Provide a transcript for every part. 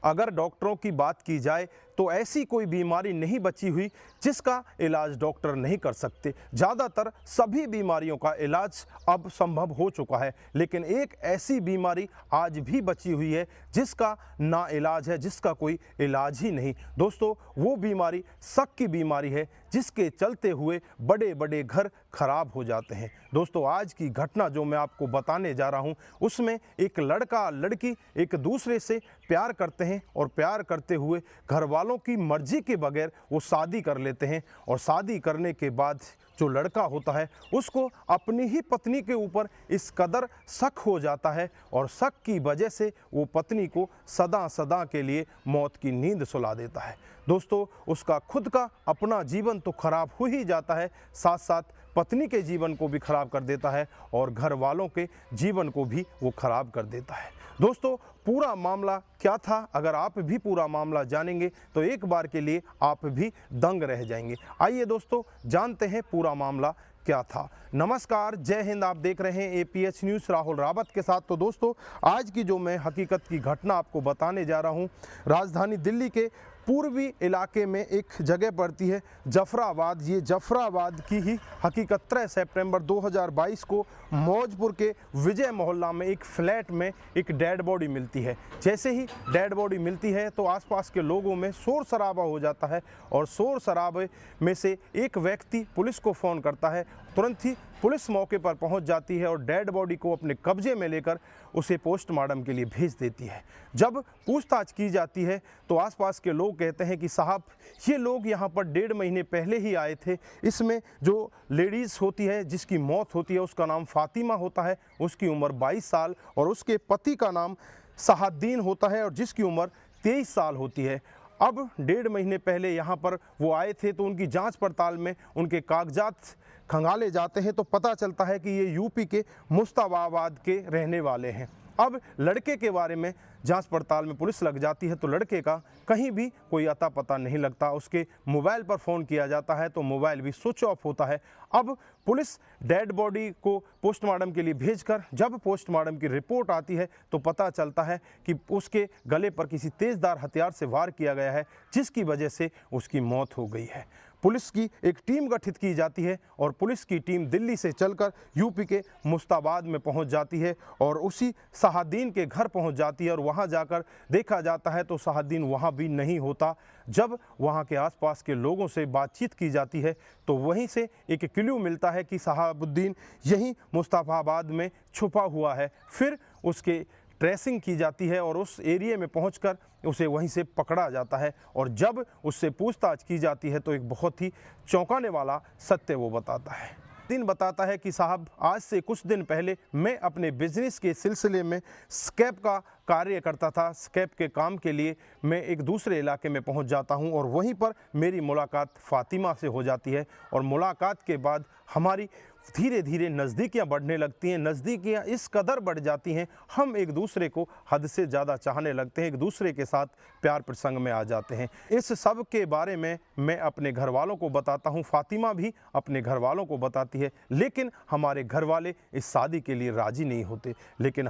अगर डॉक्टरों की बात की जाए तो ऐसी कोई बीमारी नहीं बची हुई जिसका इलाज डॉक्टर नहीं कर सकते। ज़्यादातर सभी बीमारियों का इलाज अब संभव हो चुका है, लेकिन एक ऐसी बीमारी आज भी बची हुई है जिसका ना इलाज है, जिसका कोई इलाज ही नहीं। दोस्तों, वो बीमारी शक की बीमारी है, जिसके चलते हुए बड़े बड़े घर खराब हो जाते हैं। दोस्तों, आज की घटना जो मैं आपको बताने जा रहा हूँ, उसमें एक लड़का लड़की एक दूसरे से प्यार करते हैं और प्यार करते हुए घर वालों की मर्जी के बगैर वो शादी कर लेते हैं। और शादी करने के बाद जो लड़का होता है उसको अपनी ही पत्नी के ऊपर इस कदर शक हो जाता है और शक की वजह से वो पत्नी को सदा सदा के लिए मौत की नींद सुला देता है। दोस्तों, उसका खुद का अपना जीवन तो खराब हो ही जाता है, साथ साथ पत्नी के जीवन को भी खराब कर देता है और घर वालों के जीवन को भी वो खराब कर देता है। दोस्तों, पूरा मामला क्या था, अगर आप भी पूरा मामला जानेंगे तो एक बार के लिए आप भी दंग रह जाएंगे। आइए दोस्तों, जानते हैं पूरा मामला क्या था। नमस्कार, जय हिंद। आप देख रहे हैं APH न्यूज़ राहुल रावत के साथ। तो दोस्तों, आज की जो मैं हकीकत की घटना आपको बताने जा रहा हूं, राजधानी दिल्ली के पूर्वी इलाके में एक जगह पड़ती है जफराबाद। ये जफराबाद की ही हकीकत 13 सितंबर 2022 को मौजपुर के विजय मोहल्ला में एक फ्लैट में एक डेड बॉडी मिलती है। जैसे ही डेड बॉडी मिलती है तो आसपास के लोगों में शोर शराबा हो जाता है और शोर शराबे में से एक व्यक्ति पुलिस को फ़ोन करता है। तुरंत ही पुलिस मौके पर पहुंच जाती है और डेड बॉडी को अपने कब्जे में लेकर उसे पोस्टमार्टम के लिए भेज देती है। जब पूछताछ की जाती है तो आसपास के लोग कहते हैं कि साहब, ये लोग यहाँ पर 1.5 महीने पहले ही आए थे। इसमें जो लेडीज़ होती है जिसकी मौत होती है उसका नाम फातिमा होता है, उसकी उम्र 22 साल, और उसके पति का नाम सहाद्दीन होता है और जिसकी उम्र 23 साल होती है। अब 1.5 महीने पहले यहाँ पर वो आए थे तो उनकी जांच पड़ताल में उनके कागजात खंगाले जाते हैं तो पता चलता है कि ये यूपी के मुस्ताबाबाद के रहने वाले हैं। अब लड़के के बारे में जांच पड़ताल में पुलिस लग जाती है तो लड़के का कहीं भी कोई अता पता नहीं लगता। उसके मोबाइल पर फ़ोन किया जाता है तो मोबाइल भी स्विच ऑफ होता है। अब पुलिस डेड बॉडी को पोस्टमार्टम के लिए भेजकर जब पोस्टमार्टम की रिपोर्ट आती है तो पता चलता है कि उसके गले पर किसी तेज़दार हथियार से वार किया गया है, जिसकी वजह से उसकी मौत हो गई है। पुलिस की एक टीम गठित की जाती है और पुलिस की टीम दिल्ली से चलकर यूपी के मुस्ताबाद में पहुंच जाती है और उसी सहाद्दीन के घर पहुंच जाती है और वहां जाकर देखा जाता है तो सहाद्दीन वहां भी नहीं होता। जब वहां के आसपास के लोगों से बातचीत की जाती है तो वहीं से एक क्लू मिलता है कि सहाबुद्दीन यहीं मुस्ताबाद में छुपा हुआ है। फिर उसके ट्रेसिंग की जाती है और उस एरिया में पहुंचकर उसे वहीं से पकड़ा जाता है और जब उससे पूछताछ की जाती है तो एक बहुत ही चौंकाने वाला सत्य वो बताता है। दिन बताता है कि साहब, आज से कुछ दिन पहले मैं अपने बिजनेस के सिलसिले में स्कैप का कार्य करता था। स्कैप के काम के लिए मैं एक दूसरे इलाके में पहुंच जाता हूं और वहीं पर मेरी मुलाकात फातिमा से हो जाती है और मुलाकात के बाद हमारी धीरे धीरे नज़दीकियाँ बढ़ने लगती हैं। नज़दीकियाँ इस कदर बढ़ जाती हैं, हम एक दूसरे को हद से ज़्यादा चाहने लगते हैं, एक दूसरे के साथ प्यार प्रसंग में आ जाते हैं। इस सब के बारे में मैं अपने घर वालों को बताता हूँ, फातिमा भी अपने घर वालों को बताती है, लेकिन हमारे घर वाले इस शादी के लिए राज़ी नहीं होते। लेकिन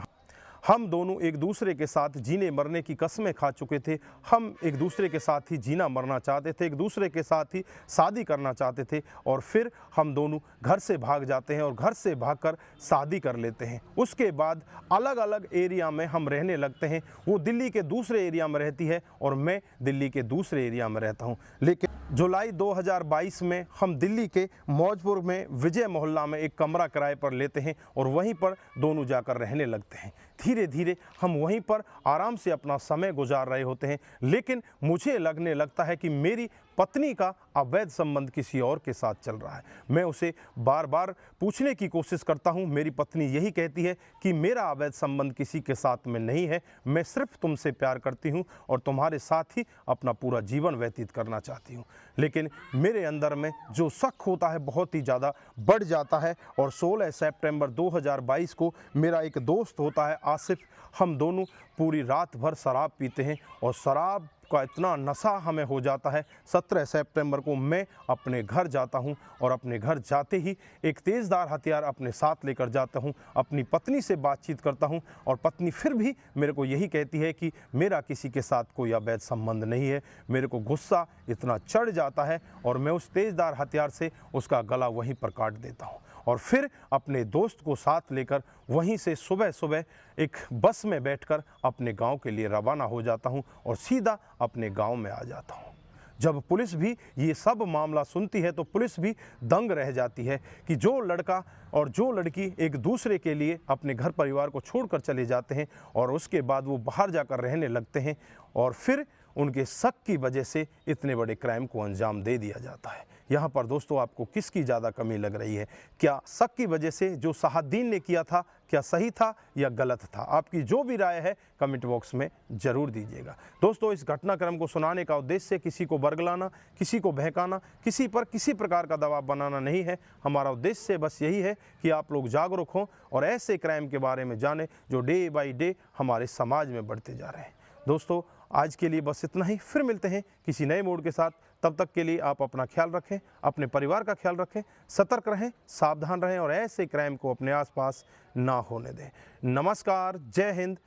हम दोनों एक दूसरे के साथ जीने मरने की कसमें खा चुके थे। हम एक दूसरे के साथ ही जीना मरना चाहते थे, एक दूसरे के साथ ही शादी करना चाहते थे और फिर हम दोनों घर से भाग जाते हैं और घर से भागकर शादी कर लेते हैं। उसके बाद अलग अलग एरिया में हम रहने लगते हैं। वो दिल्ली के दूसरे एरिया में रहती है और मैं दिल्ली के दूसरे एरिया में रहता हूँ। लेकिन जुलाई 2022 में हम दिल्ली के मौजपुर में विजय मोहल्ला में एक कमरा किराए पर लेते हैं और वहीं पर दोनों जाकर रहने लगते हैं। धीरे धीरे हम वहीं पर आराम से अपना समय गुजार रहे होते हैं, लेकिन मुझे लगने लगता है कि मेरी पत्नी का अवैध संबंध किसी और के साथ चल रहा है। मैं उसे बार बार पूछने की कोशिश करता हूं। मेरी पत्नी यही कहती है कि मेरा अवैध संबंध किसी के साथ में नहीं है, मैं सिर्फ तुमसे प्यार करती हूं और तुम्हारे साथ ही अपना पूरा जीवन व्यतीत करना चाहती हूं। लेकिन मेरे अंदर में जो शक होता है बहुत ही ज़्यादा बढ़ जाता है और 16 सितंबर 2022 को मेरा एक दोस्त होता है आसिफ, हम दोनों पूरी रात भर शराब पीते हैं और शराब का इतना नशा हमें हो जाता है। 17 सितंबर को मैं अपने घर जाता हूं और अपने घर जाते ही एक तेज़धार हथियार अपने साथ लेकर जाता हूं। अपनी पत्नी से बातचीत करता हूं और पत्नी फिर भी मेरे को यही कहती है कि मेरा किसी के साथ कोई अवैध संबंध नहीं है। मेरे को गुस्सा इतना चढ़ जाता है और मैं उस तेज़धार हथियार से उसका गला वहीं पर काट देता हूं और फिर अपने दोस्त को साथ लेकर वहीं से सुबह सुबह एक बस में बैठकर अपने गांव के लिए रवाना हो जाता हूं और सीधा अपने गांव में आ जाता हूं। जब पुलिस भी ये सब मामला सुनती है तो पुलिस भी दंग रह जाती है कि जो लड़का और जो लड़की एक दूसरे के लिए अपने घर परिवार को छोड़कर चले जाते हैं और उसके बाद वो बाहर जाकर रहने लगते हैं और फिर उनके शक की वजह से इतने बड़े क्राइम को अंजाम दे दिया जाता है। यहाँ पर दोस्तों आपको किसकी ज़्यादा कमी लग रही है? क्या शक की वजह से जो शहाबुद्दीन ने किया था क्या सही था या गलत था? आपकी जो भी राय है कमेंट बॉक्स में ज़रूर दीजिएगा। दोस्तों इस घटनाक्रम को सुनाने का उद्देश्य किसी को बरगलाना, किसी को बहकाना, किसी पर किसी प्रकार का दबाव बनाना नहीं है। हमारा उद्देश्य बस यही है कि आप लोग जागरूक हों और ऐसे क्राइम के बारे में जानें जो डे बाई डे हमारे समाज में बढ़ते जा रहे हैं। दोस्तों आज के लिए बस इतना ही, फिर मिलते हैं किसी नए मोड़ के साथ। तब तक के लिए आप अपना ख्याल रखें, अपने परिवार का ख्याल रखें, सतर्क रहें, सावधान रहें और ऐसे क्राइम को अपने आसपास ना होने दें। नमस्कार, जय हिंद।